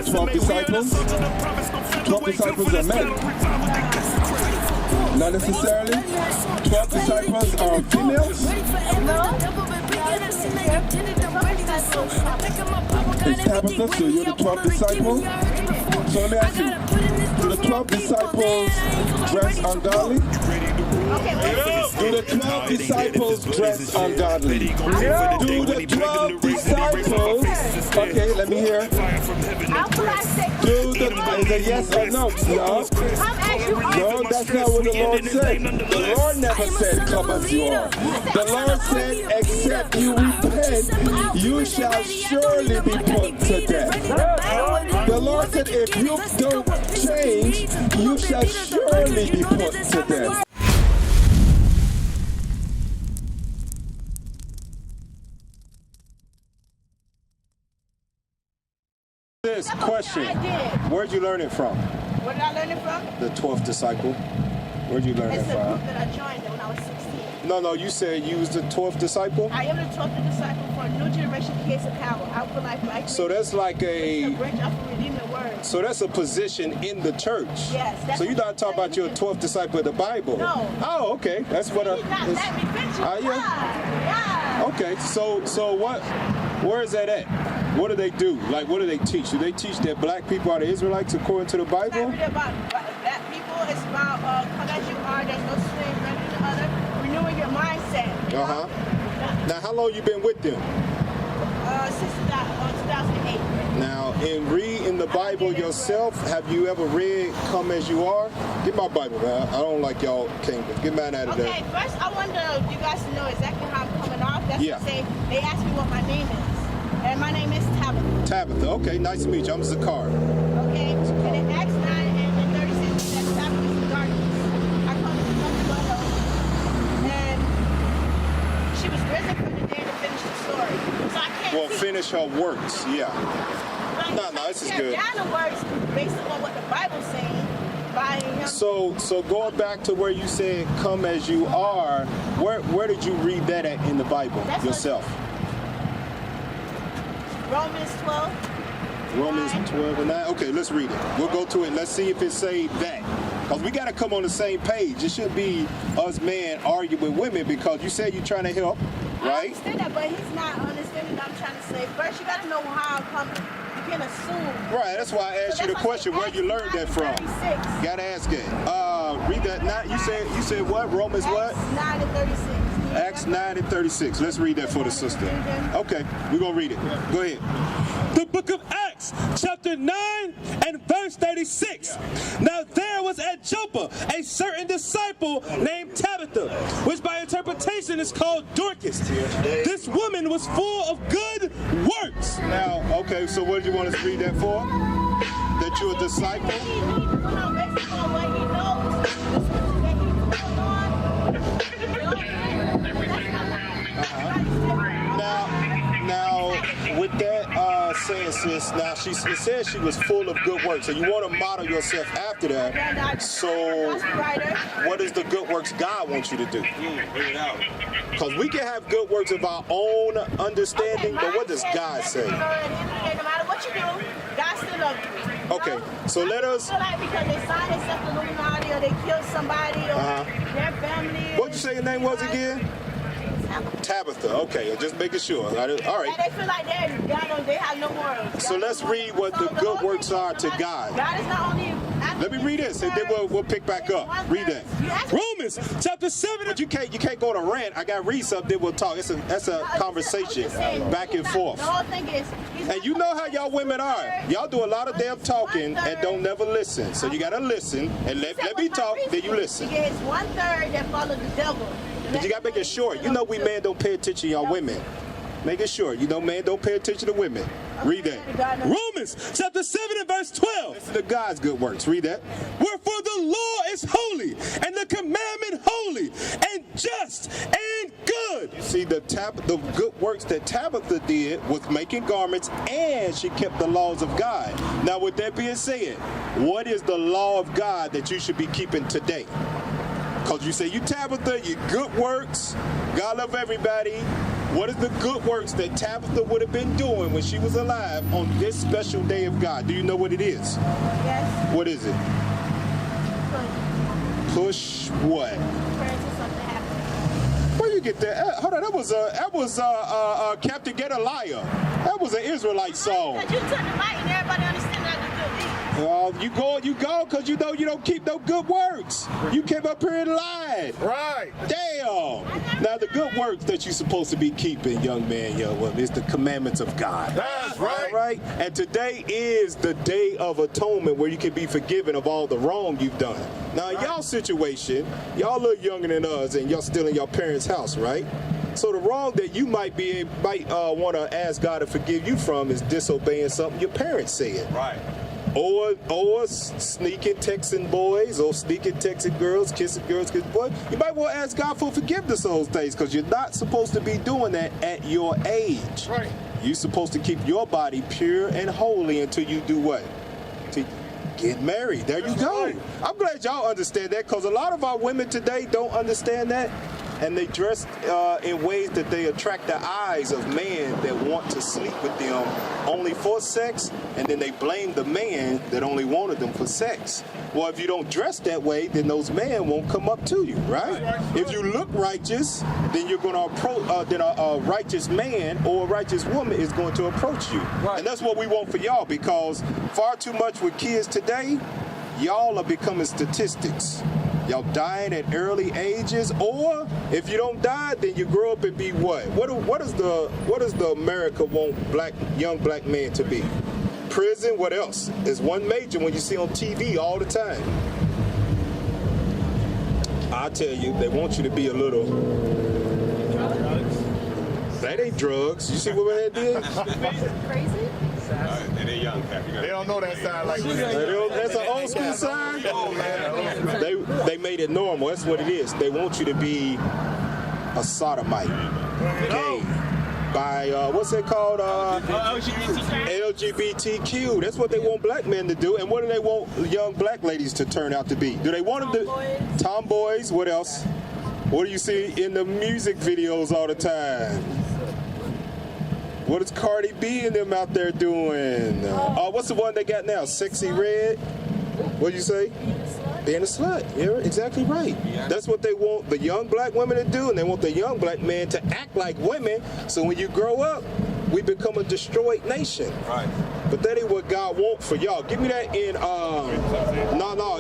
12 disciples? 12 disciples are men. Not necessarily. 12 disciples are females. Is Tabitha, so you're the 12th disciple? So let me ask you, do the 12 disciples dress ungodly? Do the 12 disciples dress ungodly? Do the 12 disciples, okay, let me hear. Is it yes or no? No? No, that's not what the Lord said. The Lord never said, come as you are. The Lord said, except you repent, you shall surely be put to death. The Lord said, if you don't change, you shall surely be put to death. This question, where'd you learn it from? Where did I learn it from? The 12th disciple. Where'd you learn it from? It's a group that I joined when I was 16. No, you said you was the 12th disciple? I am the 12th disciple for a new generation case of power. I would like so that's like a branch of redeeming word. So that's a position in the church. Yes. So you're not talking about your 12th disciple of the Bible? No. Oh, okay. That's what He's not let me finish. Yeah. Okay. So what? Where is that at? What do they do? Like, what do they teach? Do they teach that black people are the Israelites according to the Bible? It's not about black people. It's about come as you are. There's no slave, none to the other. Renewing your mindset. Now, how long you been with them? Since 2008. Now, in reading the Bible yourself, have you ever read "Come as You Are"? Get my Bible, man. I don't like y'all kingdom. Get mine out of there. Okay, first I want you guys to know exactly how I'm coming off. That's yeah. What they asked me what my name is. And my name is Tabitha. Tabitha, okay, nice to meet you. I'm Zakar. Okay, and in Acts 9 and 36, that Tabitha is in darkness. I come to the Lord, and she was risen from the dead to finish the story. So I can't finish her works, yeah. Like, no, this is good. Down the works based on what the Bible's saying. By him. So going back to where you said, come as you are, where did you read that at in the Bible yourself? Romans 12. Romans 12 and 9. Okay, let's read it. We'll go to it. Let's see if it say that. Because we got to come on the same page. It shouldn't be us men arguing with women because you said you're trying to help, right? I understand that, but he's not understanding what I'm trying to say. First, you got to know how I'm coming. You can't assume. Right, that's why I asked you the question, where you learned that from. Got to ask it. Read that. You said what? Romans what? Acts 9 and 36. Acts 9 and 36. Let's read that for the sister. Okay, we're going to read it. Go ahead. The book of Acts, chapter 9 and verse 36. Now there was at Joppa a certain disciple named Tabitha, which by interpretation is called Dorcas. This woman was full of good works. Now, okay, so what do you want us to read that for? That you're a disciple? Now, with that saying, sis, now it says she was full of good works, so you want to model yourself after that. So, what is the good works God wants you to do? Because we can have good works of our own understanding, but what does God say? No matter what you do, God still loves you. Okay, so let us. Like because they signed themselves to Illuminati or they killed somebody or their family. What'd you say your name was again? Tabitha. Okay, just making sure. All right. They feel like they have no morals. So let's read what the good works are to God. God is not only. Let me read this, and then we'll pick back up. Read that. Romans chapter 7. But you can't go to rant. I got to read something. Then we'll talk. That's a conversation back and forth. The whole thing is. And you know how y'all women are. Y'all do a lot of damn talking and don't never listen. So you got to listen and let me talk. Then you listen. It's 1/3 that follow the devil. But you got to make it short. You know we men don't pay attention to y'all women. Make it short. You know men don't pay attention to women. Read that. Romans chapter 7 and verse 12. Listen to God's good works. Read that. Wherefore the law is holy, and the commandment holy, and just, and good. See, the good works that Tabitha did was making garments, and she kept the laws of God. Now, with that being said, what is the law of God that you should be keeping today? Because you say you Tabitha, you good works, God love everybody, What is the good works that Tabitha would have been doing when she was alive on this special day of God? Do you know what it is? Yes. What is it? Push what? Praying to something happen. Where you get that? Hold on, that was Captain Get a Liar. That was an Israelite song. Because you took the mic and everybody understand that the good deeds. You go, because you know you don't keep no good works. You came up here and lied. Right. Damn. Now the good works that you're supposed to be keeping, young man, young woman, is the commandments of God. That's right. All right? And today is the day of atonement where you can be forgiven of all the wrong you've done. Now in y'all situation, y'all look younger than us and y'all still in your parents' house, right? So the wrong that you might want to ask God to forgive you from is disobeying something your parents said. Right. Or sneaking texting boys, or sneaking texting girls, kissing boys. You might want to ask God for forgiveness of those things, because you're not supposed to be doing that at your age. Right. You're supposed to keep your body pure and holy until you do what? To get married. There you go. I'm glad y'all understand that, because a lot of our women today don't understand that. And they dress in ways that they attract the eyes of men that want to sleep with them only for sex, and then they blame the man that only wanted them for sex. Well, if you don't dress that way, then those men won't come up to you, right? If you look righteous, then you're going to approach. Then a righteous man or a righteous woman is going to approach you, and that's what we want for y'all. Because far too much with kids today, y'all are becoming statistics. Y'all dying at early ages, or if you don't die, then you grow up and be what? What does the America want young black man to be? Prison. What else? Is one major one you see on TV all the time. I tell you, they want you to be a little. That ain't drugs. You see what that is? Crazy? And they're young. They don't know that sign like that. That's an old school sign. They made it normal. That's what it is. They want you to be a sodomite, gay, by what's it called? LGBTQ. That's what they want black men to do. And what do they want young black ladies to turn out to be? Do they want them to tomboys? What else? What do you see in the music videos all the time? What is Cardi B and them out there doing? What's the one they got now? Sexy Red? What do you say? Being a slut. You're exactly right. That's what they want the young black women to do, and they want the young black men to act like women, so when you grow up, we become a destroyed nation. Right. But that ain't what God wants for y'all. Give me that in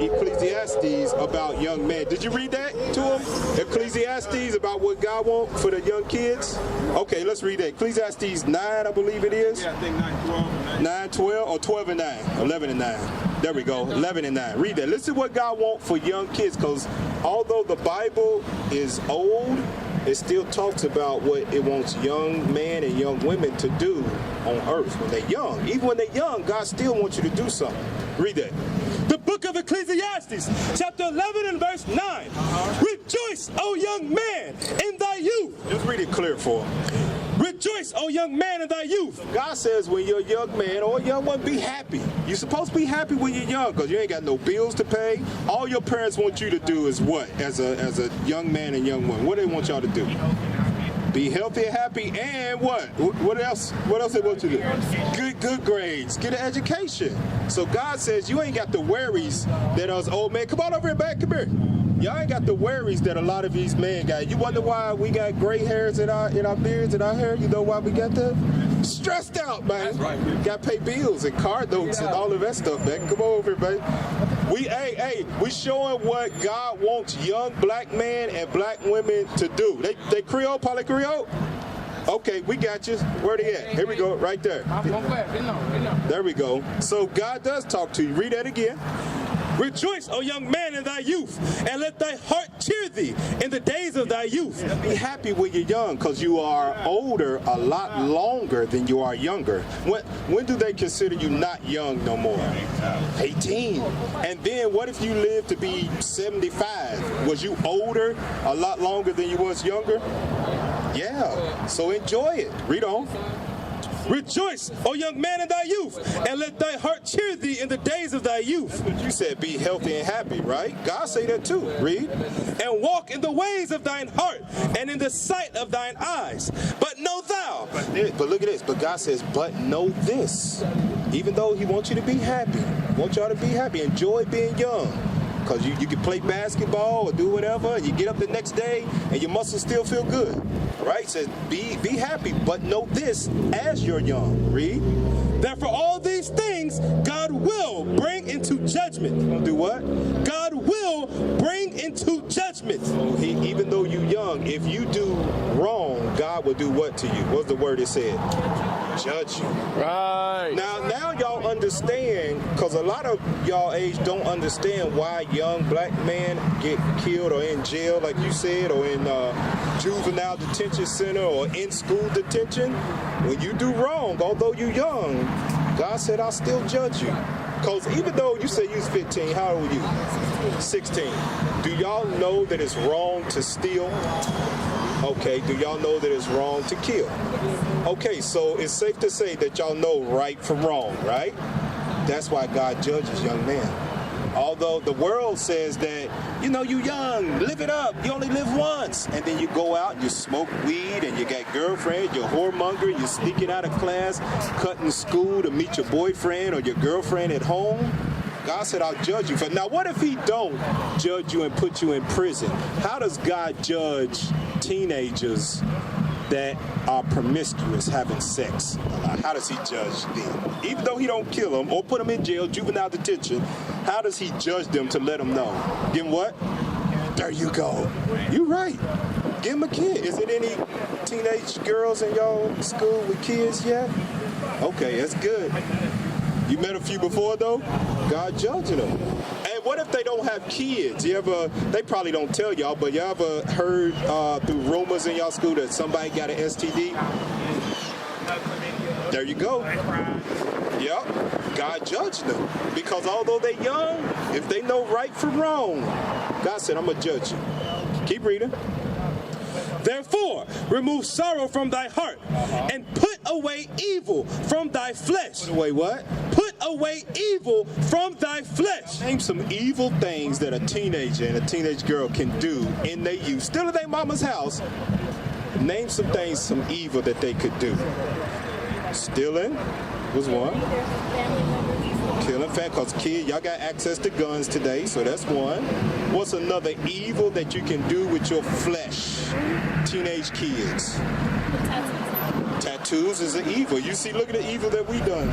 Ecclesiastes about young men. Did you read that to him? Ecclesiastes about what God wants for the young kids? Okay, let's read that. Ecclesiastes 9, I believe it is. Yeah, I think 9, 12. 9, 12, or 12 and 9. 11 and 9. There we go. 11 and 9. Read that. Listen to what God wants for young kids, because although the Bible is old, it still talks about what it wants young men and young women to do on earth when they're young. Even when they're young, God still wants you to do something. Read that. The book of Ecclesiastes, chapter 11 and verse 9. Rejoice, O young man, in thy youth. Just read it clear for him. Rejoice, O young man, in thy youth. God says when you're a young man or a young one, be happy. You're supposed to be happy when you're young, because you ain't got no bills to pay. All your parents want you to do is what? As a young man and young woman, what do they want y'all to do? Be healthy and happy, and what? What else? What else they want you to do? Good grades. Get an education. So God says you ain't got the worries that us old men. Come on over here, back. Come here. Y'all ain't got the worries that a lot of these men got. You wonder why we got gray hairs in our beards and our hair? You know why we got that? Stressed out, man. That's right. Got to pay bills and car notes and all of that stuff, man. Come on over here, man. We showing what God wants young black men and black women to do. They Creole, poly Creole? Okay, we got you. Where they at? Here we go, right there. There we go. So God does talk to you. Read that again. Rejoice, O young man, in thy youth, and let thy heart cheer thee in the days of thy youth. Be happy when you're young, because you are older a lot longer than you are younger. When do they consider you not young no more? 18. And then what if you live to be 75? Was you older a lot longer than you was younger? Yeah. So enjoy it. Read on. Rejoice, O young man, in thy youth, and let thy heart cheer thee in the days of thy youth. You said be healthy and happy, right? God say that too. Read. And walk in the ways of thine heart, and in the sight of thine eyes. But know thou. But look at this. But God says, but know this. Even though he wants you to be happy, wants y'all to be happy, enjoy being young. Because you can play basketball or do whatever, and you get up the next day, and your muscles still feel good. Right? It says, be happy, but know this as you're young. Read. That for all these things, God will bring into judgment. Do what? God will bring into judgment. So even though you're young, if you do wrong, God will do what to you? What's the word it said? Judge you. Right. Now y'all understand, because a lot of y'all age don't understand why young black men get killed or in jail, like you said, or in juvenile detention center or in school detention. When you do wrong, although you're young, God said, I'll still judge you. Because even though you say you was 15, how old were you? 16. Do y'all know that it's wrong to steal? Okay, do y'all know that it's wrong to kill? Okay, so it's safe to say that y'all know right from wrong, right? That's why God judges young men. Although the world says that, you know, you young, live it up, you only live once. And then you go out and you smoke weed and you got girlfriend, you're whoremonger, you're sneaking out of class, cutting school to meet your boyfriend or your girlfriend at home. God said, I'll judge you for it. Now, what if he don't judge you and put you in prison? How does God judge teenagers that are promiscuous, having sex? How does he judge them? Even though he don't kill them or put them in jail, juvenile detention, how does he judge them to let them know? Give them what? There you go. You're right. Give them a kid. Is it any teenage girls in y'all school with kids yet? Okay, that's good. You met a few before, though? God judging them. And what if they don't have kids? They probably don't tell y'all, but you ever heard through rumors in y'all school that somebody got an STD? There you go. Yep. God judged them. Because although they're young, if they know right from wrong, God said, I'm going to judge you. Keep reading. Therefore, remove sorrow from thy heart, and put away evil from thy flesh. Put away what? Put away evil from thy flesh. Name some evil things that a teenager and a teenage girl can do in their youth, still in their mama's house. Name some things, some evil that they could do. Stealing was one. Killing, because kids, y'all got access to guns today, so that's one. What's another evil that you can do with your flesh? Teenage kids. Tattoos is an evil. You see, look at the evil that we done.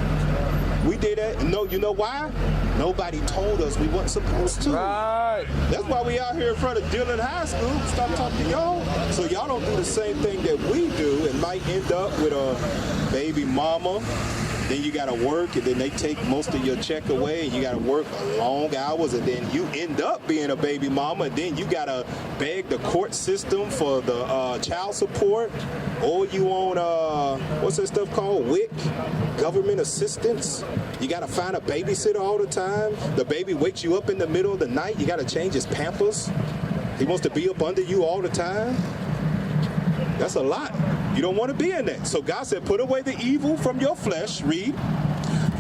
We did that. No, you know why? Nobody told us we weren't supposed to. Right. That's why we out here in front of Dillon High School. Stop talking to y'all. So y'all don't do the same thing that we do and might end up with a baby mama. Then you got to work, and then they take most of your check away, and you got to work long hours, and then you end up being a baby mama, and then you got to beg the court system for the child support, or you on, what's that stuff called, WIC, government assistance. You got to find a babysitter all the time. The baby wakes you up in the middle of the night. You got to change his pampers. He wants to be up under you all the time. That's a lot. You don't want to be in that. So God said, put away the evil from your flesh. Read.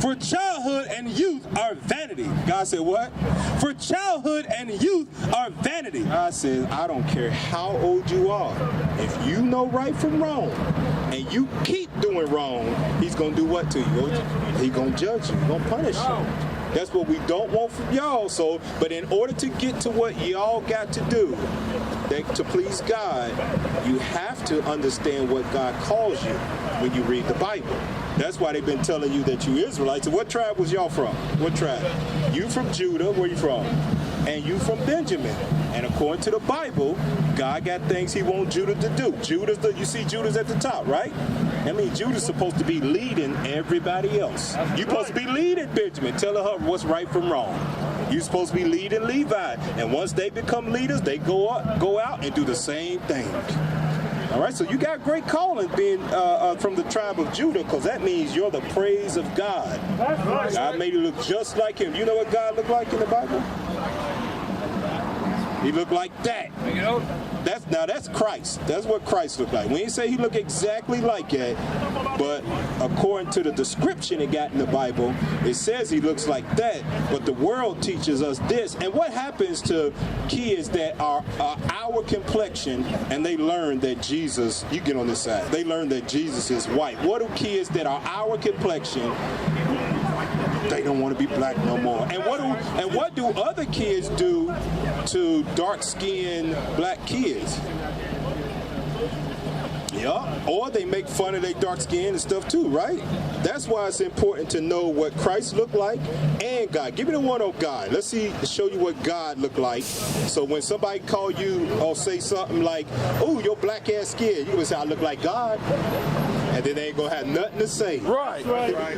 For childhood and youth are vanity. God said what? For childhood and youth are vanity. God says, I don't care how old you are. If you know right from wrong and you keep doing wrong, he's going to do what to you? He's going to judge you. He's going to punish you. That's what we don't want from y'all. So, but in order to get to what y'all got to do, to please God, you have to understand what God calls you when you read the Bible. That's why they've been telling you that you Israelites. What tribe was y'all from? What tribe? You from Judah. Where you from? And you from Benjamin. And according to the Bible, God got things he wants Judah to do. You see Judah's at the top, right? I mean, Judah's supposed to be leading everybody else. You're supposed to be leading Benjamin, telling her what's right from wrong. You're supposed to be leading Levi. And once they become leaders, they go out and do the same thing. All right, so you got great calling being from the tribe of Judah, because that means you're the praise of God. God made you look just like him. You know what God looked like in the Bible? He looked like that. That's Christ. That's what Christ looked like. We ain't say he looked exactly like that, but according to the description it got in the Bible, it says he looks like that, but the world teaches us this. And what happens to kids that are our complexion and they learn that Jesus, you get on this side, they learn that Jesus is white. What do kids that are our complexion, they don't want to be black no more? And what do other kids do to dark-skinned black kids? Yeah, or they make fun of their dark skin and stuff too, right? That's why it's important to know what Christ looked like and God. Give me the one on God. Let's show you what God looked like. So when somebody call you or say something like, "Oh, your black ass skin," you can say, "I look like God." And then they ain't gonna have nothing to say. Right.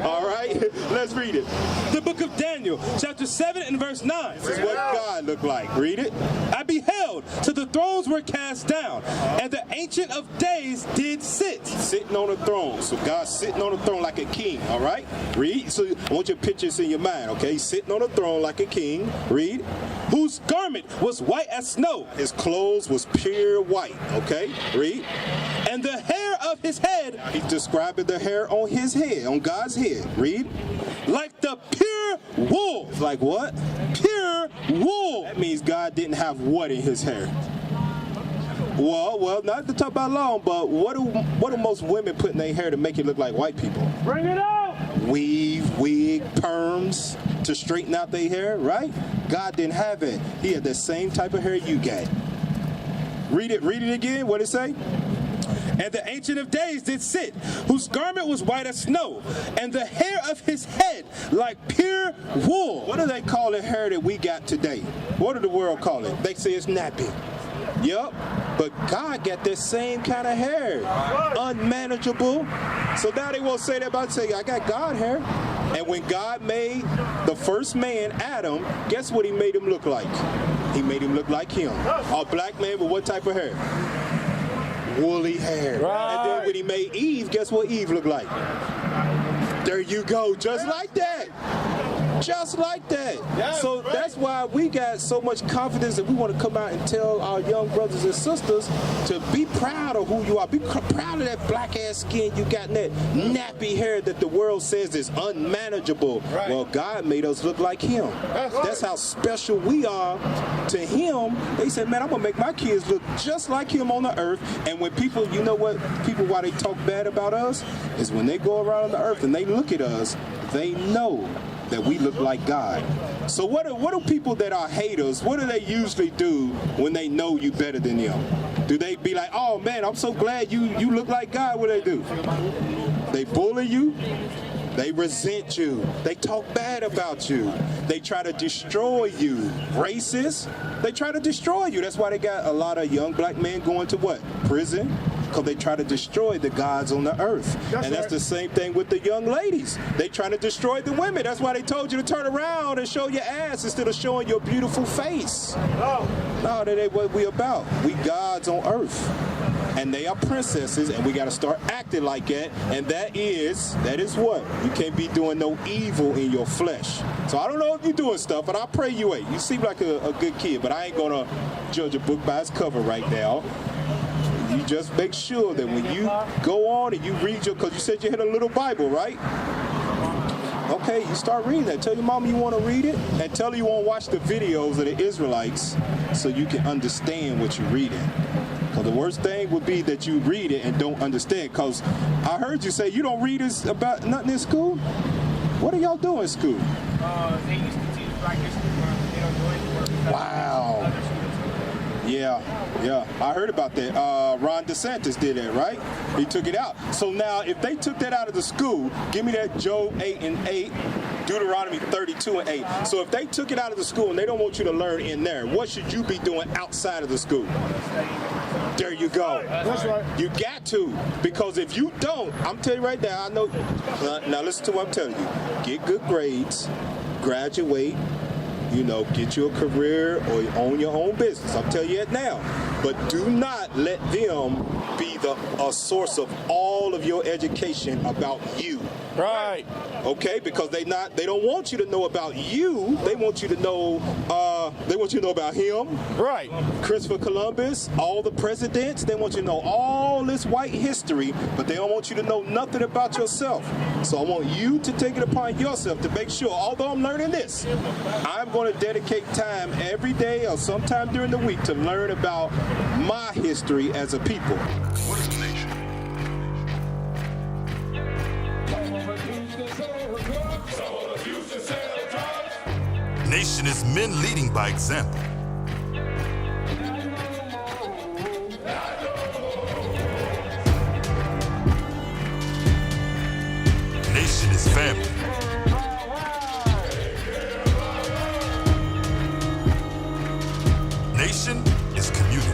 All right. Let's read it. The book of Daniel, chapter 7 and verse 9. This is what God looked like. Read it. I beheld till the thrones were cast down, and the Ancient of Days did sit. Sitting on the throne. So God's sitting on the throne like a king. All right. Read. So I want your pictures in your mind. Okay. He's sitting on the throne like a king. Read. Whose garment was white as snow. His clothes was pure white. Okay. Read. And the hair of his head. He's describing the hair on his head, on God's head. Read. Like the pure wool. Like what? Pure wool. That means God didn't have what in his hair? Well, not to talk about long, but what do most women put in their hair to make it look like white people? Bring it out. Weave, wig, perms to straighten out their hair, right? God didn't have it. He had the same type of hair you got. Read it again. What it say? And the Ancient of Days did sit, whose garment was white as snow, and the hair of his head like pure wool. What do they call the hair that we got today? What do the world call it? They say it's nappy. Yup. But God got that same kind of hair. Unmanageable. So now they won't say that about say, I got God hair. And when God made the first man, Adam, guess what he made him look like? He made him look like him. A black man with what type of hair? Woolly hair. Right. And then when he made Eve, guess what Eve looked like? There you go, just like that. Just like that. So that's why we got so much confidence that we want to come out and tell our young brothers and sisters to be proud of who you are. Be proud of that black ass skin you got and that nappy hair that the world says is unmanageable. Right. Well, God made us look like him. That's how special we are to him. They said, man, I'm going to make my kids look just like him on the earth. And when people, you know what, why they talk bad about us is when they go around the earth and they look at us, they know that we look like God. So what do people that are haters, what do they usually do when they know you better than them? Do they be like, oh man, I'm so glad you look like God? What do they do? They bully you. They resent you. They talk bad about you. They try to destroy you. Racist. They try to destroy you. That's why they got a lot of young black men going to what? Prison. Because they try to destroy the gods on the earth. That's the same thing with the young ladies. They try to destroy the women. That's why they told you to turn around and show your ass instead of showing your beautiful face. No, that ain't what we about. We gods on earth. And they are princesses, and we got to start acting like that. And that is what? You can't be doing no evil in your flesh. So I don't know if you're doing stuff, but I pray you ain't. You seem like a good kid, but I ain't going to judge a book by its cover right now. You just make sure that when you go on and you read because you said you had a little Bible, right? Okay, you start reading that. Tell your mama you want to read it, and tell her you want to watch the videos of the Israelites so you can understand what you're reading. Because the worst thing would be that you read it and don't understand. Because I heard you say you don't read about nothing in school. What are y'all doing in school? They used to teach black history, they don't do any work. Wow. Yeah, I heard about that. Ron DeSantis did that, right? He took it out. So now, if they took that out of the school, give me that Job 8:8, Deuteronomy 32:8. So if they took it out of the school and they don't want you to learn in there, what should you be doing outside of the school? There you go. That's right. You got to, because if you don't, I'm telling you right now, I know. Now listen to what I'm telling you. Get good grades, graduate. Get you a career or own your own business. I'll tell you it now. But do not let them be a source of all of your education about you. Right. Okay, because they don't want you to know about you. They want you to know about him. Right. Christopher Columbus, all the presidents. They want you to know all this white history, but they don't want you to know nothing about yourself. So I want you to take it upon yourself to make sure, although I'm learning this, I'm going to dedicate time every day or sometime during the week to learn about my history as a people. What is a nation? Nation is men leading by example. Nation is family. Nation is community.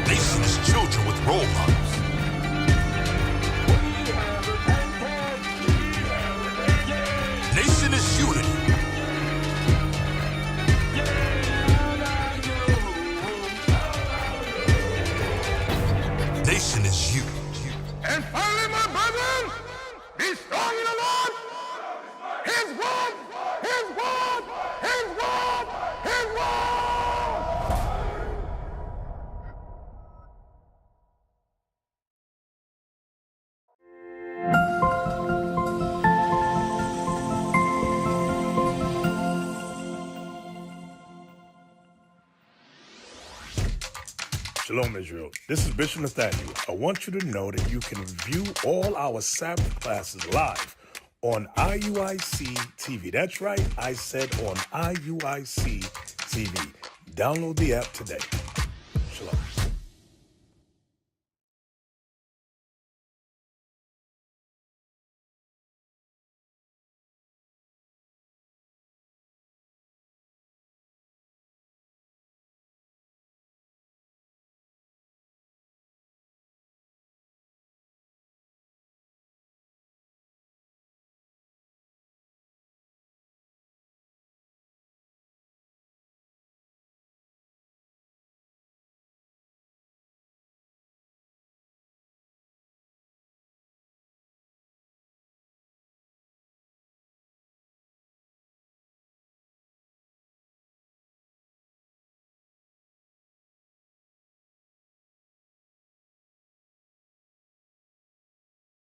Nation is children with role models. Nation is unity. Nation is you. And finally, my brethren, be strong in the Lord. His word, His word, His word, His word. Shalom, Israel. This is Bishop Nathaniel. I want you to know that you can view all our Sabbath classes live on IUIC TV. That's right, I said on IUIC TV. Download the app today. Shalom.